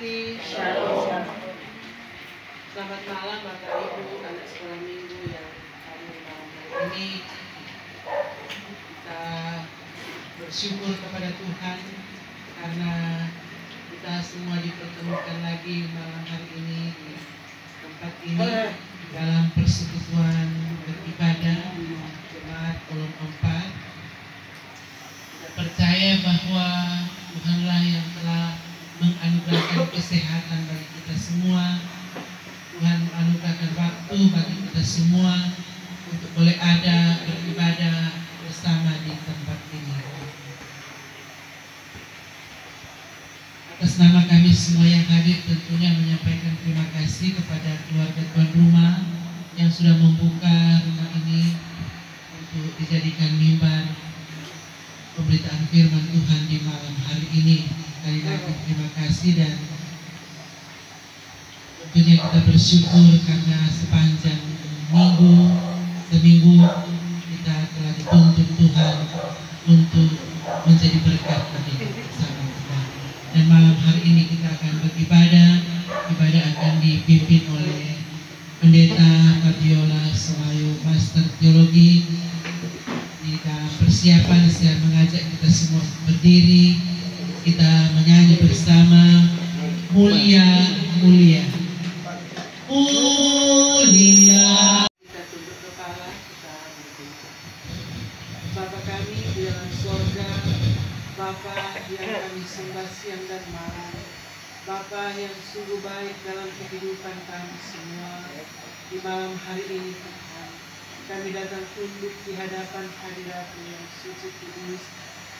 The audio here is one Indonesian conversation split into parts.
memberkati. Shalom. Selamat malam Bapak Ibu anak sekolah minggu yang kami malam hari ini. Kita bersyukur kepada Tuhan karena kita semua dipertemukan lagi malam hari ini di tempat ini dalam persekutuan beribadah Jemaat Kolom 4. Kita percaya bahwa Tuhanlah yang telah menganugerahkan kesehatan bagi kita semua. Tuhan menganugerahkan waktu bagi kita semua untuk boleh ada beribadah bersama di tempat ini. Atas nama kami semua yang hadir tentunya menyampaikan terima kasih kepada keluarga tuan rumah yang sudah membuka rumah ini untuk dijadikan mimbar pemberitaan firman Tuhan di malam hari ini. Sekali lagi terima kasih dan tentunya kita bersyukur karena sepanjang seminggu kita telah dituntun Tuhan untuk menjadi berkat bagi bersama Tuhan. Dan malam hari ini kita akan beribadah. Ibadah akan dipimpin oleh Pendeta Fabiola Sumayo, Master Teologi. Di dalam persiapan saya mengajak kita semua berdiri, kita menyanyi bersama Mulia Mulia. Mulia. Kita tunduk kepala, kita berdoa. Bapa kami di dalam surga, Bapa yang kami sembah siang dan malam, Bapa yang sungguh baik dalam kehidupan kami semua. Di malam hari ini Tuhan, kami datang tunduk di hadapan hadirat-Mu yang suci kudus.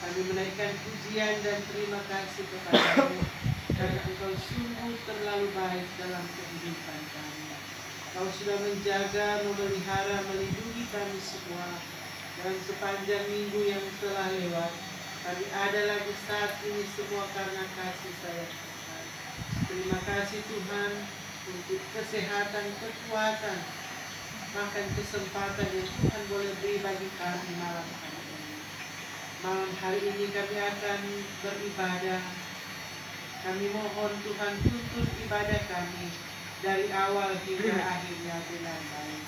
Kami menaikkan pujian dan terima kasih kepada-Mu karena Engkau sungguh terlalu baik dalam kehidupan kami. Kau sudah menjaga, memelihara, melindungi kami semua dalam sepanjang minggu yang telah lewat. Kami ada lagi saat ini semua karena kasih sayang Tuhan. Terima kasih Tuhan untuk kesehatan, kekuatan, bahkan kesempatan yang Tuhan boleh beri bagi kami malam hari ini. Malam hari ini kami akan beribadah. Kami mohon Tuhan tuntun ibadah kami dari awal hingga akhirnya dengan baik.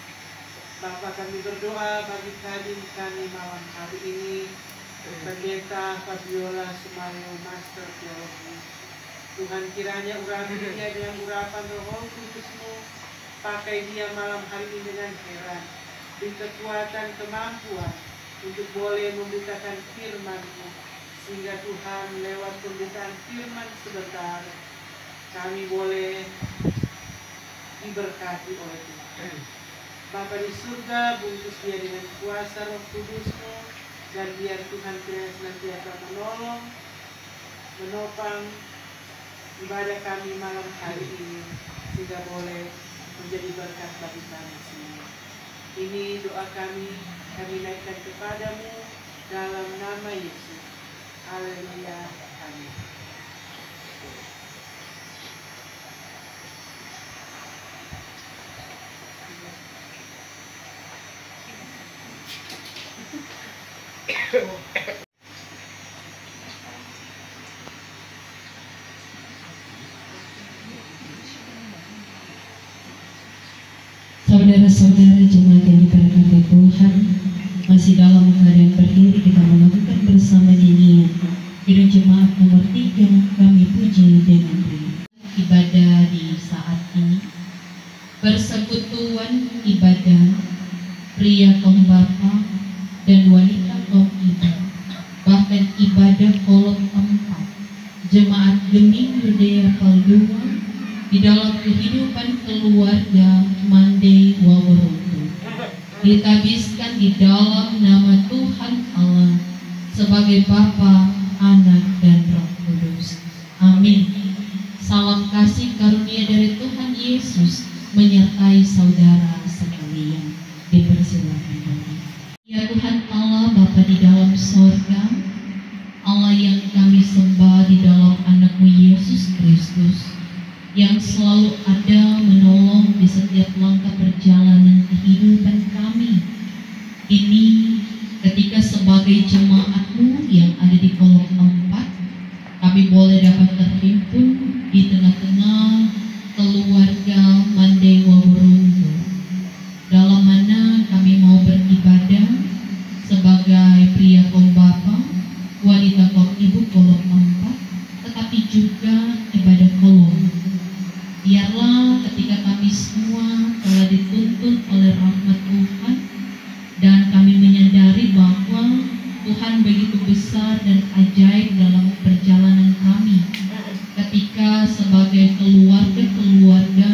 Bapa, kami berdoa bagi hadir kami malam hari ini, Pendeta Fabiola Sumayo, Master Teologi. Tuhan kiranya urapi dia dengan urapan Roh Kudus-Mu. Pakai dia malam hari ini dengan heran, beri kekuatan, kemampuan untuk boleh memberitakan firman-Mu, sehingga Tuhan lewat pemberitaan firman sebentar kami boleh diberkati oleh Tuhan. Bapa di surga, bungkus dia dengan kuasa Roh Kudus-Mu, dan biar Tuhan kiranya senantiasa menolong, menopang ibadah kami malam hari ini, sehingga boleh menjadi berkat bagi kami semua. Ini doa kami naikkan kepada-Mu dalam nama Yesus. Haleluya. Amin. Saudara-saudara jemaat yang diberkati Tuhan, masih dalam keadaan berdiri kita melakukan bersama nyanyian Kidung Jemaat nomor 3, kami puji dengan rindu. Ibadah di saat ini, persekutuan ibadah pria kaum bapa dan wanita kaum ibu, bahkan ibadah kolom 4 Jemaat Geming Rudea Paldua di dalam kehidupan keluarga Mandai Waworoko ditabiskan di dalam nama Tuhan Allah sebagai Bapa, Anak, dan Roh Kudus. Amin. Salam kasih karunia dari Tuhan Yesus menyertai saudara sekalian. Dipersilakan. Ya Tuhan Allah, Bapa di dalam sorga, Allah yang kami sembah di dalam anak-Mu Yesus Kristus, yang selalu ada menolong di setiap langkah perjalanan kehidupan kami. Ini ketika sebagai jemaat-Mu yang ada di kolom 4, kami boleh dapat terhimpun di tengah-tengah dituntun oleh rahmat Tuhan, dan kami menyadari bahwa Tuhan begitu besar dan ajaib dalam perjalanan kami ketika sebagai keluarga-keluarga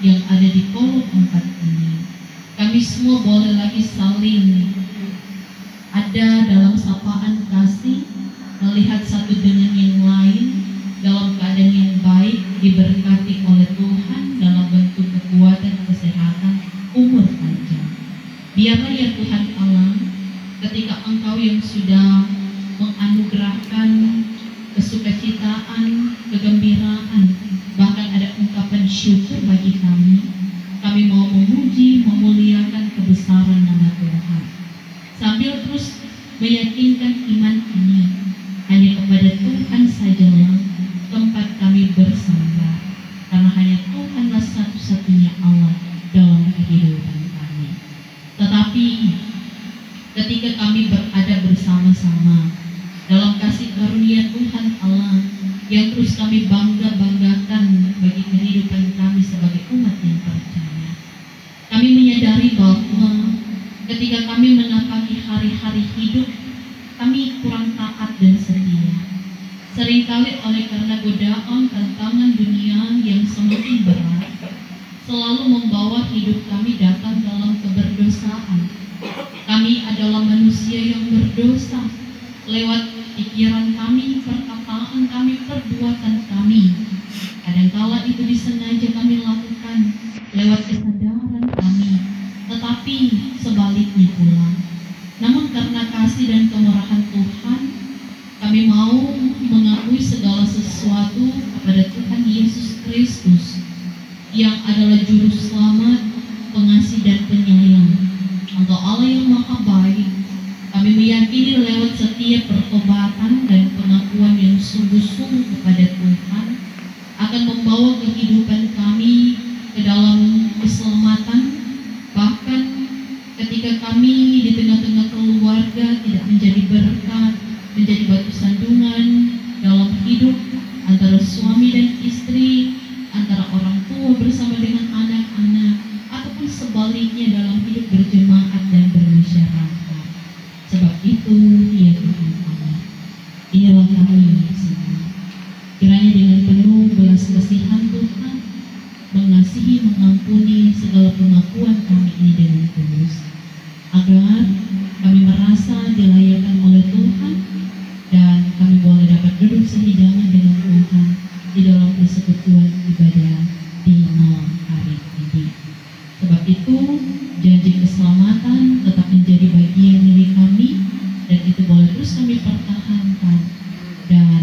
yang ada di kolom 4 ini, kami semua boleh lagi saling ada dalam sapaan kasih, melihat satu dengan yang lain dalam keadaan yang baik, diberkati oleh Tuhan dalam bentuk kekuatan, kesehatan, umur panjang. Biarlah ya Tuhan Allah, ketika Engkau yang sudah menganugerahkan kesukacitaan, kegembiraan, bahkan ada ungkapan syukur bagi kami mau memuji, memuliakan kebesaran nama Tuhan, sambil terus meyakinkan iman ini hanya kepada Tuhan sajalah tempat kami bersandar, karena hanya Tuhanlah satu-satunya Allah dalam kehidupan kami. Tetapi ketika kami berada bersama-sama dalam kasih karunia Tuhan Allah yang terus kami bangga-banggakan bagi kehidupan kami sebagai umat yang percaya, kami menyadari bahwa ketika kami menapaki hari-hari hidup, kami kurang taat dan setia. Seringkali oleh karena godaan tantangan dunia yang semakin berat, selalu membawa hidup kami datang dalam keberdosaan. Kami adalah manusia yang berdosa lewat pikiran kami, perkataan kami, perbuatan kami. Kadangkala itu disengaja kami lakukan lewat kesadaran kami, tetapi sebaliknya pula. Namun karena kasih dan kemurahan Tuhan, kami mau mengakui segala sesuatu kepada Tuhan Yesus Kristus yang adalah juru selamat, pengasih dan penyayang. Engkau Allah yang maha baik. Kami meyakini lewat setiap pertobatan dan pengakuan yang sungguh-sungguh kepada Tuhan akan membawa kehidupan kami ke dalam keselamatan. Bahkan ketika kami di tengah-tengah keluarga tidak menjadi berkat, menjadi batu sandungan dalam hidup antara suami dan istri, antara orang tua bersama dengan anak-anak, ataupun sebaliknya dalam hidup berjemaat dan bermasyarakat. Sebab itu ya Tuhan Allah, inilah kami semua. Kiranya dengan penuh belas kasihan Tuhan mengasihi, mengampuni segala pengakuan kami ini dengan tulus, agar kami merasa dilayakan oleh Tuhan dan kami boleh dapat duduk sehidangan dengan Tuhan di dalam persekutuan ibadah di malam hari ini. Sebab itu janji keselamatan tetap menjadi bagian milik kami, dan itu boleh terus kami pertahankan, dan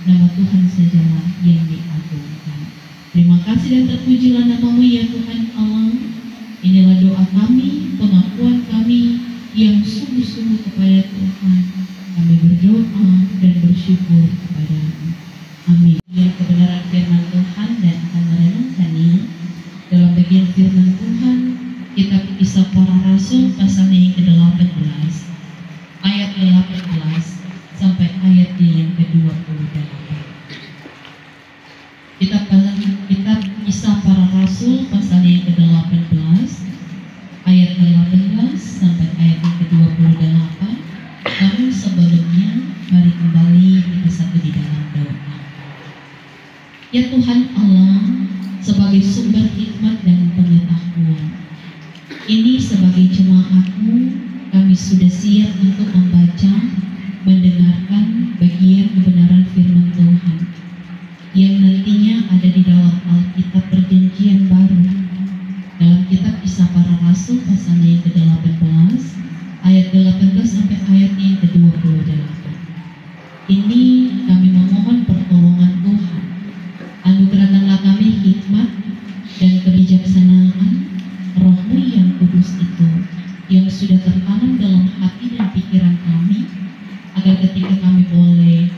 nama Tuhan sajalah yang diagungkan. Terima kasih dan terpujilah nama-Mu ya Tuhan Allah. Inilah doa kami, pengakuan kami yang sungguh-sungguh kepada Tuhan. Kami berdoa dan bersyukur kepada-Mu. Amin. Yang kebenaran firman Tuhan dan akan merenungkannya dalam bagian firman Tuhan kitab Kisah Para Rasul pasal yang ke-18 ayat 18 sampai ayat yang ke-28. Kitab Kisah Para Rasul pasal yang ke-18 ayat 18 sampai ayat yang ke-28. Namun sebelumnya mari kembali kita satu di dalam doa. Ya Tuhan Allah, sebagai sumber hikmat dan pengetahuan, ini sebagai jemaat-Mu, kami sudah siap untuk membaca, mendengarkan bagian kebenaran firman Tuhan yang nantinya ada di dalam Alkitab Perjanjian Baru, dalam kitab Kisah Para Rasul pasal yang ke-18 ayat 18 sampai ayat yang ke-28. Ini kami memohon pertolongan Tuhan. Anugerahkanlah kami hikmat dan kebijaksanaan Roh-Mu yang kudus itu yang sudah tertanam dalam hati dan pikiran kami, agar ketika kami boleh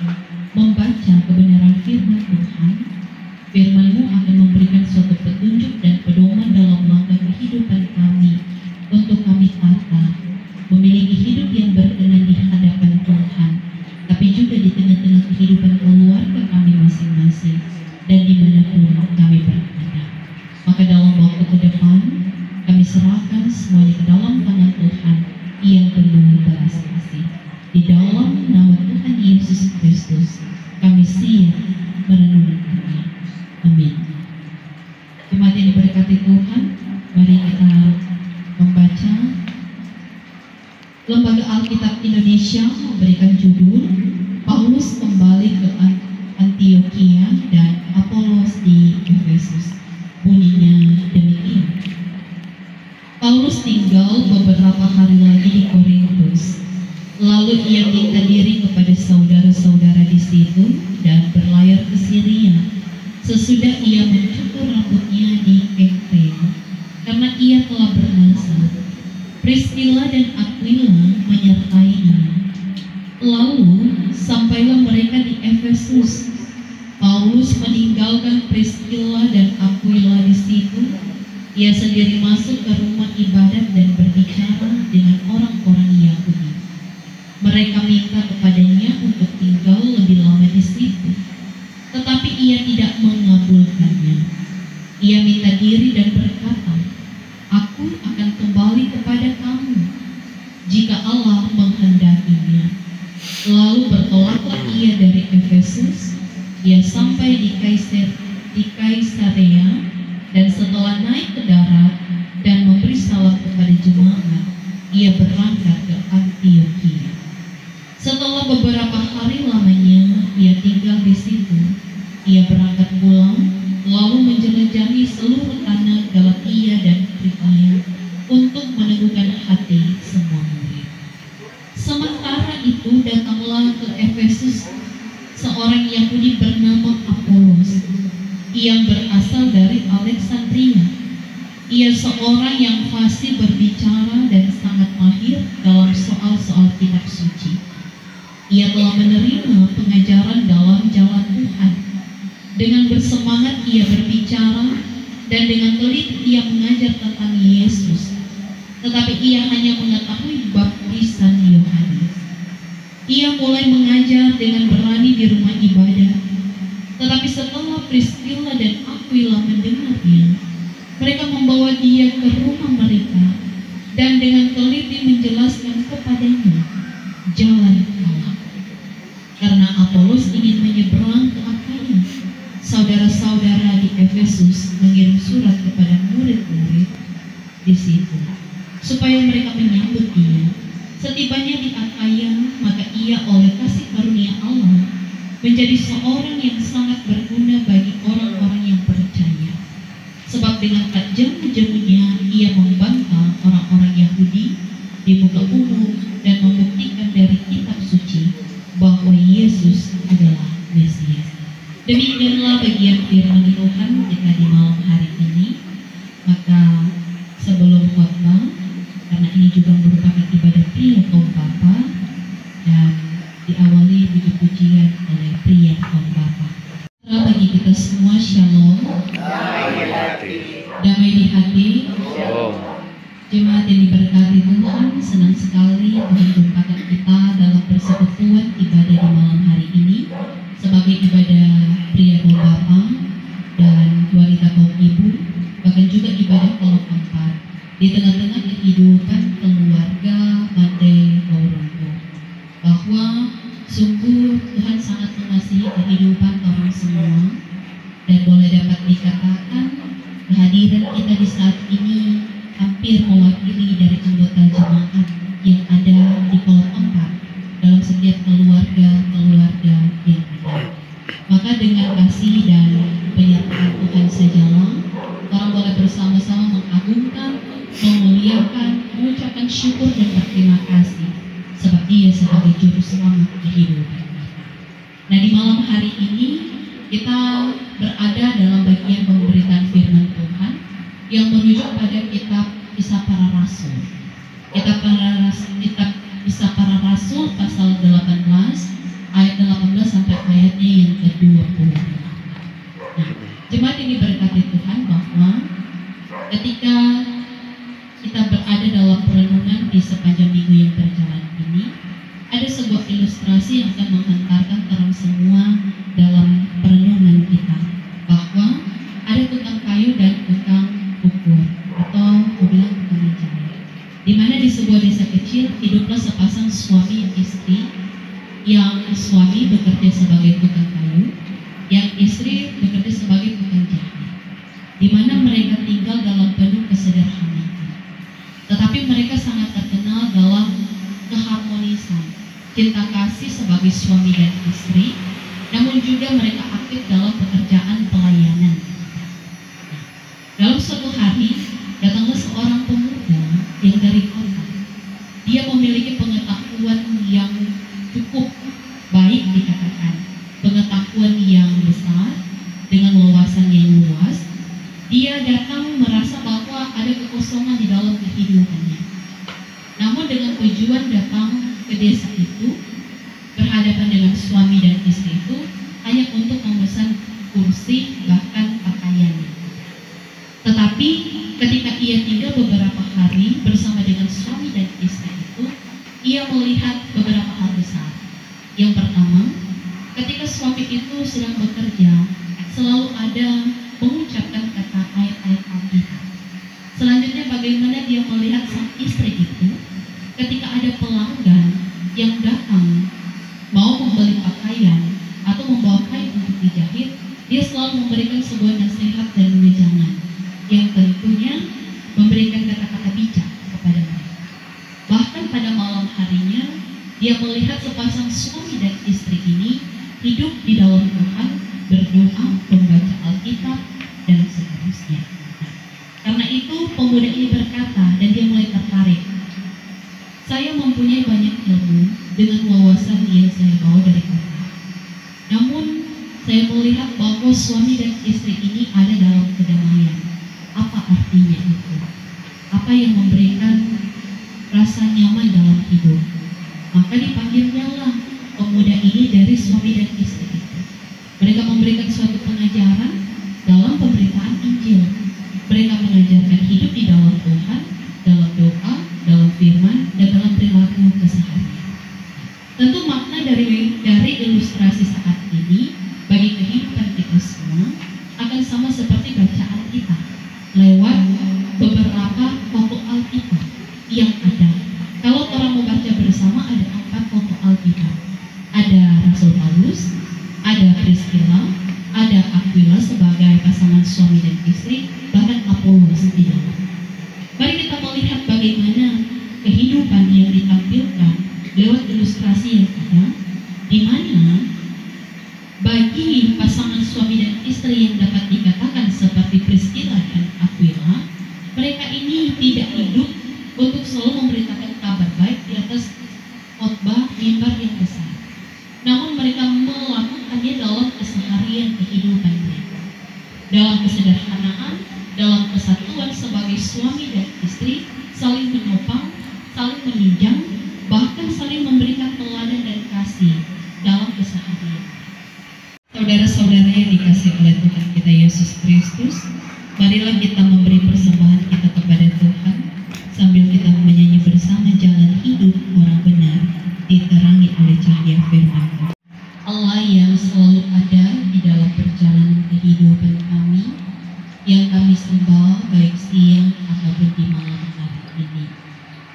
membaca kebenaran firman Tuhan, firman-Mu akan memberikan suatu petunjuk dan pedoman dalam langkah kehidupan kami untuk kami tata, memiliki hidup yang berkenan di hadapan Tuhan, tapi juga di tengah-tengah kehidupan keluarga kami masing-masing dan dimanapun kami berada. Maka dalam waktu ke depan kami kami serahkan semuanya ke dalam tangan Tuhan yang penuh belas kasih. Di dalam nama Tuhan Yesus Kristus kami siap merenungkannya. Amin. Jemaat yang diberkati Tuhan, mari kita membaca. Lembaga Alkitab Indonesia memberikan judul Paulus kembali ke Antioquia dan Apolos di Efesus. Bunyinya demikian. Paulus tinggal beberapa hari lagi di Korintus. Lalu ia minta diri kepada saudara-saudara di situ dan berlayar ke Syria. Sesudah ia mencukur rambutnya di Kefrene, karena ia telah bernazar. Priscilla dan Aquila menyertainya. Lalu sampailah mereka di Efesus. Paulus meninggalkan Priscilla dan Aquila di situ. Ia sendiri masuk ke rumah ibadat dan berbicara dengan orang-orang Yahudi. Mereka minta kepadanya untuk tinggal lebih lama di situ, tetapi ia tidak mengabulkannya. Ia minta diri dan berkata, "Aku akan kembali kepada kamu jika Allah menghendakinya." Lalu bertolaklah ia dari Efesus. Ia sampai di Kaisarea, dan setelah naik ke darat dan memberi salam kepada jemaat, ia berangkat ke Antioquia. Setelah beberapa hari lamanya ia tinggal di situ, ia berangkat pulang, lalu menjelajahi seluruh tanah Galatia dan Frigia untuk meneguhkan hati semua murid. Sementara itu datanglah ke Efesus seorang Yahudi bernama Apolos yang berasal dari Alexandria. Ia seorang yang fasih berbicara dan sangat mahir dalam soal-soal kitab suci. Ia telah menerima pengajaran dalam jalan Tuhan. Dengan bersemangat ia berbicara dan dengan teliti ia mengajar tentang Yesus. Tetapi ia hanya mengetahui baptisan Yohanes. Ia mulai mengajar dengan berani di rumah ibadah. Tetapi setelah Priscilla dan Aquila mendengarnya, mereka membawa dia ke rumah mereka dan dengan teliti menjelaskan kepadanya jalan Allah. Karena Apolos ingin menyeberang ke Akaya, saudara-saudara di Efesus mengirim surat kepada murid-murid di situ supaya mereka menyambut dia. Setibanya di Akaya, maka ia oleh kasih karunia Allah menjadi seorang yang sangat berguna bagi orang-orang yang percaya. Sebab dengan tajam-tajamnya ia membantah orang-orang Yahudi di muka umum dan membuktikan dari kitab suci bahwa Yesus adalah Mesias. Demikianlah bagian firman Tuhan kita di malam hari ini. Maka sebelum khotbah, karena ini juga merupakan ibadah pria kaum bapa, dan diawali puji-pujian oleh pria kaum bapa. Bagi kita semua, shalom. Damai di hati. Jemaat yang diberkati Tuhan, senang sekali Tuhan jumpakan kita dalam persekutuan ibadah di malam hari ini sebagai ibadah pria kaum bapa dan wanita kaum ibu, bahkan juga ibadah kaum empat di tengah-tengah kehidupan keluarga Mandai Baurungku, bahwa sungguh Tuhan sangat mengasihi kehidupan orang semua, dan boleh dapat dikatakan kehadiran kita di saat ini hampir mewakili dari anggota jemaat yang ada di kolom 4 dalam setiap keluarga yang ada. Maka dengan kasih dan penyertaan Tuhan sajalah orang boleh bersama-sama mengagungkan, memuliakan, mengucapkan syukur dan berterima kasih sebab Dia sebagai juru selamat kehidupan. Nah, di malam hari ini kita berada dalam bagian pemberitaan firman Tuhan yang merujuk pada kitab Kisah Para Rasul. Kitab Kisah Para Rasul pasal 18 ayat 18 sampai ayatnya yang ke-20. Nah, jemaat ini berkati Tuhan bahwa ketika kita berada dalam perenungan di sepanjang minggu yang berjalan ini, ada sebuah ilustrasi yang akan menghantarkan terang semua dalam perenungan kita, bahwa ada tukang kayu dan tukang ukur, atau bilang di mana di sebuah desa kecil hiduplah sepasang suami istri, yang suami bekerja sebagai tukang kayu, yang istri bekerja sebagai tukang jahit, di mana mereka tinggal dalam penuh kesederhanaan. Tetapi mereka sangat terkenal dalam keharmonisan, cinta kasih sebagai suami dan istri, namun juga mereka aktif dalam pekerjaan pelayanan. Dalam suatu hari, datanglah seorang pemuda yang dari kota. Dia memiliki pengetahuan yang cukup baik dikatakan, pengetahuan yang besar dengan wawasan yang luas. Dia datang merasa bahwa ada kekosongan di dalam kehidupannya. Namun dengan tujuan datang ke desa itu, berhadapan dengan suami dan istri itu, hanya untuk memesan kursi bahkan pakaiannya. Tetapi ketika ia tinggal beberapa hari bersama dengan suami dan istri itu, ia melihat beberapa hal besar. Yang pertama, ketika suami itu sedang bekerja, selalu ada mengucapkan kata ayat-ayat Alkitab. Selanjutnya bagaimana dia melihat sang istri itu, ketika ada pelanggan yang datang mau membeli pakaian atau membawa kain untuk dijahit, dia selalu memberikan sebuah nasihat dan wejangan yang tentunya memberikan kata-kata bijak kepada mereka. Bahkan pada malam harinya, dia melihat sepasang suami dan istri ini hidup di dalam Tuhan, berdoa, membaca Alkitab, dan seterusnya. Karena itu pemuda ini berkata, dan dia mulai tertarik. Saya mempunyai banyak ilmu dengan wawasan yang saya bawa dari kota. Namun saya melihat bahwa suami dan istri ini ada dalam kedamaian. Apa artinya itu? Apa yang memberikan rasa nyaman dalam hidup? Maka dipanggilnyalah pemuda ini dari suami dan istri itu. Mereka memberikan suatu pengajaran dalam pemberitaan Injil. Mereka mengajarkan hidup di dalam Tuhan, dalam doa, dalam firman, dan dalam perilaku keseharian. Tentu makna dari ilustrasi saat ini bagi kehidupan kita semua akan sama seperti bacaan kita lewat beberapa tokoh Alkitab yang ada. Kalau orang membaca bersama, ada 4 tokoh Alkitab. Ada Rasul Paulus, ada Priscilla, ada Aquila sebagai pasangan suami dan istri, bahkan Apolos di dalam. Mari kita melihat bagaimana kehidupan yang ditampilkan lewat ilustrasi yang ada, di mana bagi pasangan suami dan istri yang dapat dikatakan seperti Priscilla dan Aquila, mereka ini tidak hidup untuk selalu memberitakan kabar baik di atas khotbah mimbar yang besar. Namun mereka melakukannya dalam keseharian kehidupan mereka, dalam kesederhanaan, dalam kesatuan sebagai suami dan istri, saling menopang, saling menunjang, bahkan saling memberikan teladan dan kasih dalam keseharian. Saudara-saudara yang dikasihi oleh Tuhan kita Yesus Kristus, marilah kita memberi persembahan kita kepada Tuhan sambil kita menyanyi bersama jalan hidup orang benar diterangi oleh cahaya firman. Allah yang selalu ada di dalam perjalanan kehidupan kami, yang kami sembah baik siang ataupun di malam hari ini.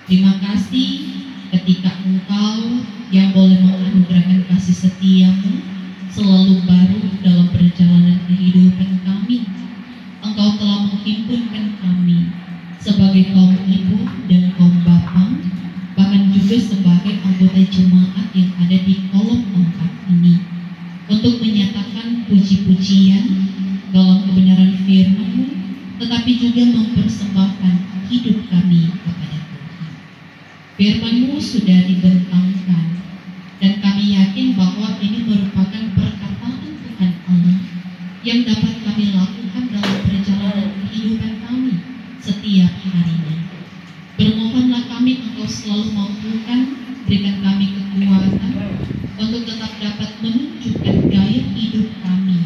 Terima kasih ketika Engkau yang boleh menganugerahkan kasih setiamu selalu baru dalam perjalanan kehidupan kami. Engkau telah menghimpunkan kami sebagai kaum ibu dan kaum bapa, bahkan juga sebagai anggota jemaat yang ada di kolom 4 ini, untuk menyatakan puji-pujian dalam kebenaran firman-Mu, tetapi juga mempersembahkan hidup kami kepada Tuhan. Firman-Mu sudah dibentangkan, dan kami yakin bahwa ini merupakan perkataan Tuhan Allah yang dapat kami lakukan dalam perjalanan kehidupan kami setiap harinya. Bermohonlah kami Engkau selalu mampukan, berikan kami kekuatan untuk tetap dapat menunjukkan gaya hidup kami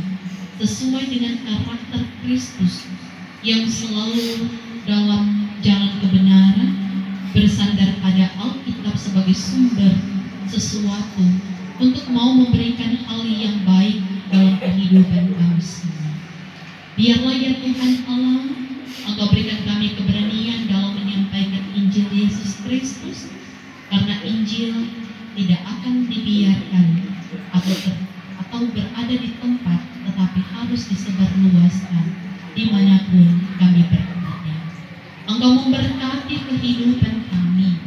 sesuai dengan karakter Kristus yang selalu dalam jalan kebenaran, bersandar pada Alkitab sebagai sumber sesuatu untuk mau memberikan hal yang baik dalam kehidupan kami semua. Biarlah ya Tuhan Allah, Engkau berikan kami keberanian dalam menyampaikan Injil Yesus Kristus, karena Injil tidak akan dibiarkan atau berada di tempat, tetapi harus disebarluaskan dimanapun kami berada. Engkau memberkati kehidupan kami.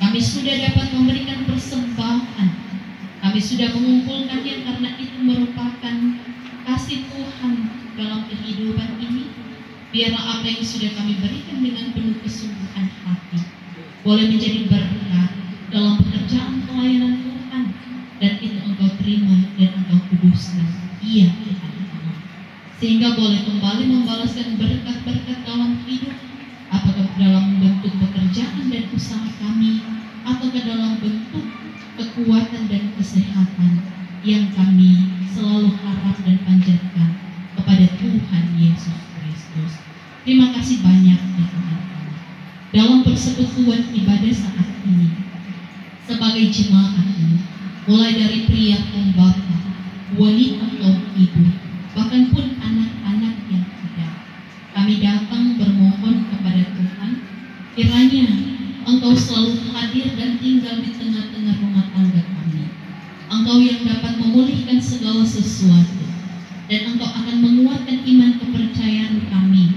Kami sudah dapat memberikan persembahan. Kami sudah mengumpulkannya karena itu merupakan kasih Tuhan dalam kehidupan ini. Biarlah apa yang sudah kami berikan dengan penuh kesungguhan hati boleh menjadi berkat dalam pekerjaan pelayanan Tuhan, dan itu Engkau terima dan Engkau kuduskan. Iya Tuhan Allah. Sehingga boleh kembali membalaskan berkat-berkat dalam hidup, apakah dalam bentuk pekerjaan dan usaha kami, atau dalam bentuk kekuatan dan kesehatan yang kami selalu harap dan panjatkan kepada Tuhan Yesus Kristus. Terima kasih banyak ya Tuhan Allah. Dalam persekutuan ibadah saat ini, sebagai jemaat-Mu, mulai dari pria kaum bapa, wanita kaum ibu, bahkan pun anak-anak yang ada, kami datang bermohon kepada Tuhan, kiranya Engkau selalu hadir dan tinggal di tengah-tengah rumah tangga kami. Engkau yang dapat memulihkan segala sesuatu, dan Engkau akan menguatkan iman kepercayaan kami,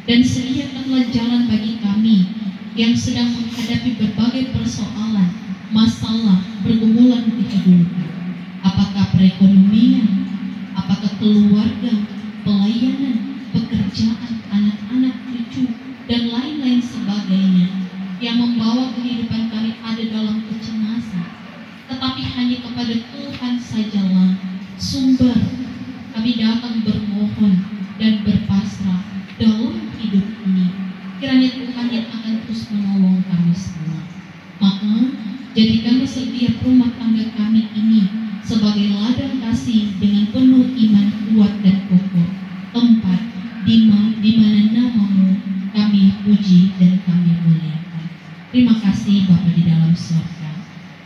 dan sediakanlah jalan bagi kami yang sedang menghadapi berbagai persoalan, masalah, pergumulan kehidupan. Apakah perekonomian, apakah keluarga, pelayanan, pekerjaan, anak-anak, cucu, dan lain-lain sebagainya yang membawa kehidupan kami ada dalam kecemasan. Tetapi hanya kepada Tuhan sajalah sumber kami datang bermohon dan berpasrah dalam hidup ini. Kiranya Tuhan yang akan terus menolong kami semua. Maka jadikanlah setiap rumah tangga kami ini sebagai ladang kasih dengan penuh iman kuat dan kokoh, tempat di mana nama-Mu kami puji dan kami muliakan. Terima kasih Bapa di dalam surga.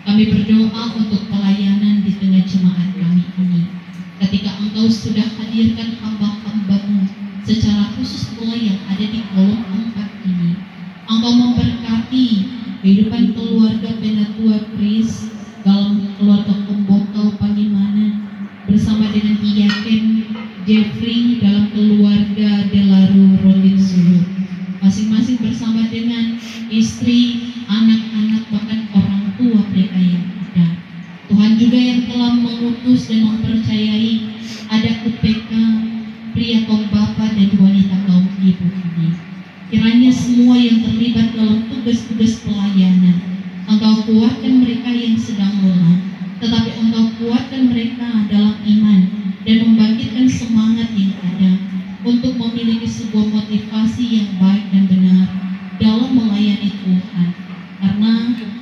Kami berdoa untuk pelayanan di tengah jemaat kami ini. Ketika Engkau sudah hadirkan hamba-hamba-Mu secara khusus pula yang ada di kolom 4 ini, Engkau memberkati kehidupan keluarga Penatua Kris dalam keluarga Pembokau Pangimanan, bersama dengan Iyaken Jeffrey dalam keluarga Delaru Rolin Sulu, masing-masing bersama dengan istri, anak-anak, bahkan orang tua mereka yang ada. Tuhan juga yang telah mengutus dan mempercayai ada UPK pria kaum bapa dan wanita kaum ibu ini. Kiranya semua yang terlibat dalam tugas-tugas pelayanan, Engkau kuatkan mereka yang sedang lelah, tetapi Engkau kuatkan mereka dalam iman dan membangkitkan semangat yang ada untuk memiliki sebuah motivasi yang baik dan benar dalam melayani Tuhan. Karena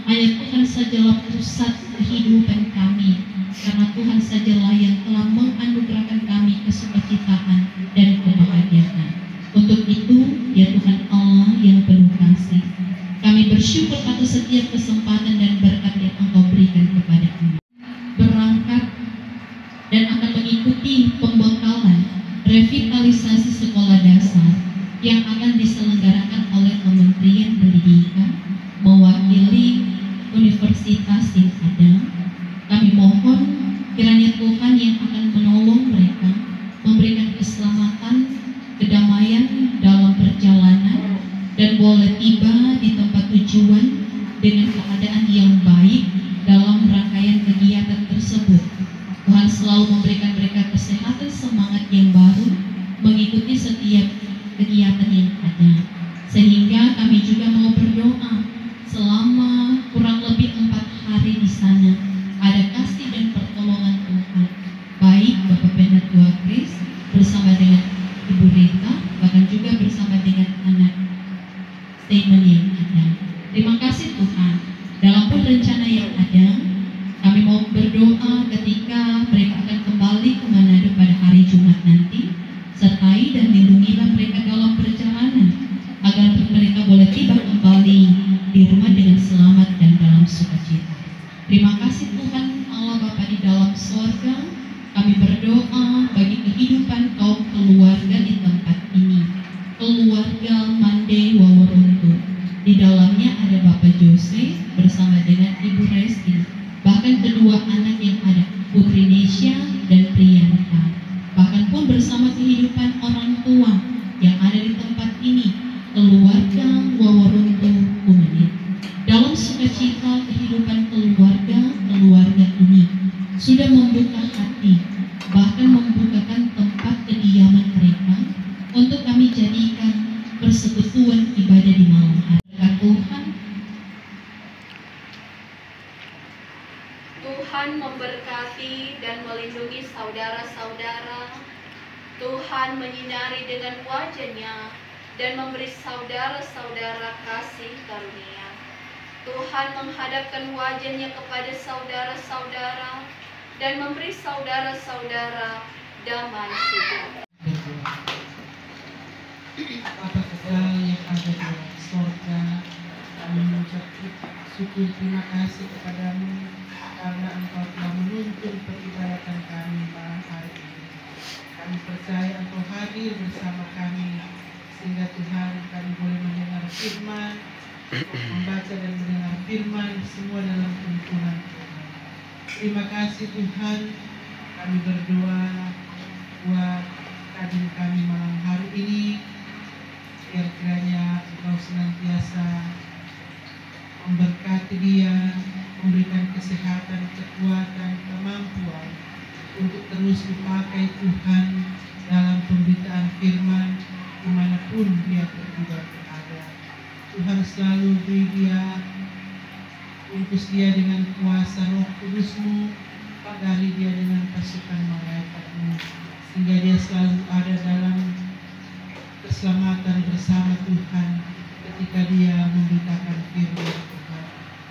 hanya Tuhan sajalah pusat kehidupan kami, karena Tuhan sajalah yang telah menganugerahkan kami kesukacitaan dan kebahagiaan. Untuk itu, ya Tuhan Allah yang penuh kasih, kami bersyukur atas setiap kesempatan dan berkat yang Engkau berikan kepada kami. Berangkat dan akan mengikuti pembekalan revitalisasi sekolah dasar yang akan diselenggarakan oleh Kementerian Pendidikan mewakili Universitas yang ada. Kami mohon kiranya Tuhan yang akan menolong mereka, memberikan keselamatan, kedamaian dalam perjalanan, dan boleh tiba di tempat tujuan dengan keadaan yang baik dalam rangkaian kegiatan tersebut. Tuhan selalu memberikan mereka kesehatan, semangat yang baru mengikuti setiap kegiatan yang ada. Sehingga kami juga mau berdoa selama kurang lebih 4 hari di sana ada kasih dan pertolongan Tuhan, baik Bapak Penatua Kris bersama dengan Ibu Rita, bahkan juga bersama dengan anak statement yang ada. Terima kasih Tuhan. Dalam pun rencana yang ada, kami mau berdoa ketika mereka akan kembali ke Manado pada hari Jumat nanti. Sertai dan lindungilah mereka dalam perjalanan, agar mereka boleh tiba kembali di rumah dengan selamat dan dalam sukacita. Terima kasih Tuhan Allah Bapa di dalam sorga. Kami berdoa bagi kehidupan kaum keluarga di tempat ini, keluarga Mande Waworuntu. Di dalamnya ada Bapak Jose bersama dengan Ibu Resti, bahkan kedua anak yang ada, Putri Nesya dan Priyanka, bahkan pun bersama kehidupan orang tua yang ada di tempat ini, keluarga Waworuntu Kumenit. Dalam sukacita kehidupan keluarga ini sudah membuka hati, bahkan membukakan tempat kediaman mereka untuk kami jadikan persekutuan ibadah di malam hari. Tuhan memberkati dan melindungi saudara-saudara. Tuhan menyinari dengan wajah-Nya dan memberi saudara-saudara kasih karunia. Tuhan menghadapkan wajah-Nya kepada saudara-saudara dan memberi saudara-saudara damai sejahtera. Bapa Kekal yang ada di dalam sorga, kami mengucap syukur terima kasih kepadamu karena Engkau telah menuntun peribadatan kami malam hari ini. Kami percaya Engkau hadir bersama kami, sehingga Tuhan kami boleh mendengar firman, membaca dan mendengar firman semua dalam tuntunan Tuhan. Terima kasih Tuhan, kami berdoa buat kadir kami malam hari ini, biar kiranya Engkau senantiasa memberkati dia, memberikan kesehatan, kekuatan, kemampuan untuk terus dipakai Tuhan dalam pemberitaan firman dimanapun dia berada. Tuhan selalu beri dia, bungkus dia dengan kuasa Roh Kudus-Mu, pagari dia dengan pasukan malaikat-Mu, sehingga dia selalu ada dalam keselamatan bersama Tuhan ketika dia memberitakan firman Tuhan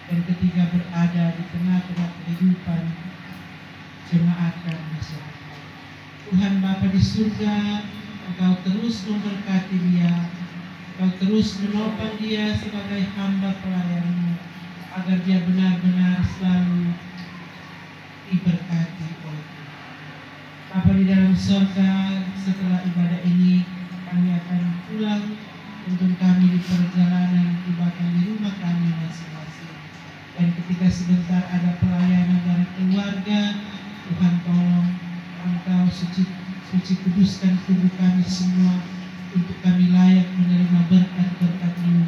dan ketika berada di tengah-tengah kehidupan jemaat dan masyarakat. Tuhan Bapa di surga, Engkau terus memberkati dia, Engkau terus menopang dia sebagai hamba pelayan-Mu, agar dia benar-benar selalu diberkati oleh Tuhan. Bapa di dalam surga, setelah ibadah ini kami akan pulang, untuk kami di perjalanan bahkan di rumah kami masing-masing. Dan ketika sebentar ada pelayanan dari keluarga, Tuhan tolong Engkau suci kuduskan tubuh kami semua untuk kami layak menerima berkat-berkat-Mu,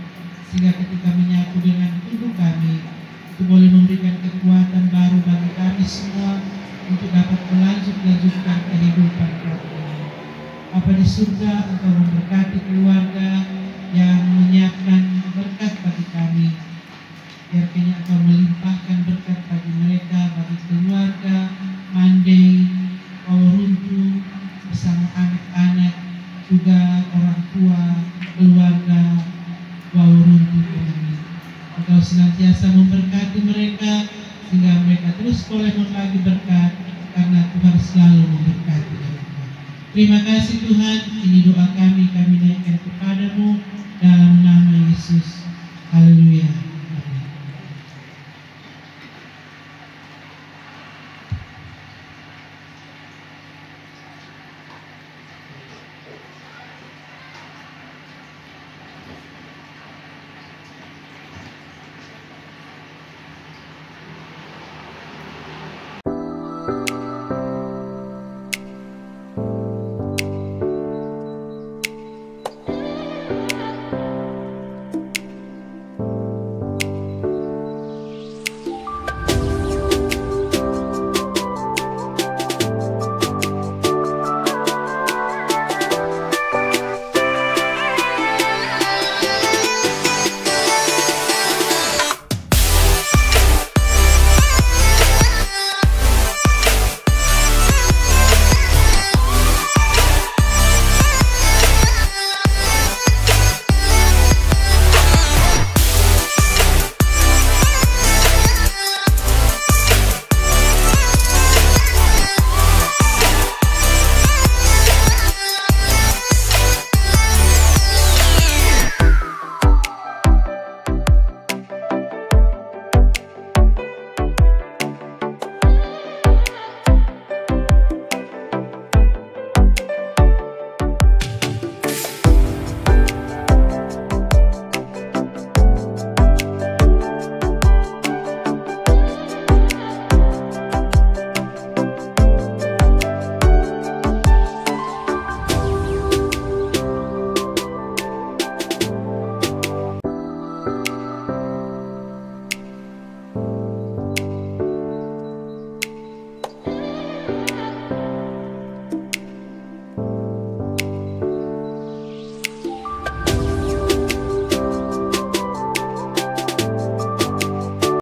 sehingga ketika menyatu dengan tubuh kami itu boleh memberikan kekuatan baru bagi kami semua untuk dapat melanjutkan kehidupan kami. Bapa di surga, Engkau memberkati keluarga yang menyiapkan berkat bagi kami. Biar kiranya Engkau melimpahkan berkat bagi mereka, bagi keluarga Mandei, Waworuntu bersama anak-anak, juga orang tua, keluarga Waworuntu ini. Engkau senantiasa memberkati mereka, sehingga mereka terus boleh membagi berkat, karena Tuhan selalu memberkati mereka. Terima kasih Tuhan, ini doa kami naikkan kepadamu dalam nama Yesus. Haleluya.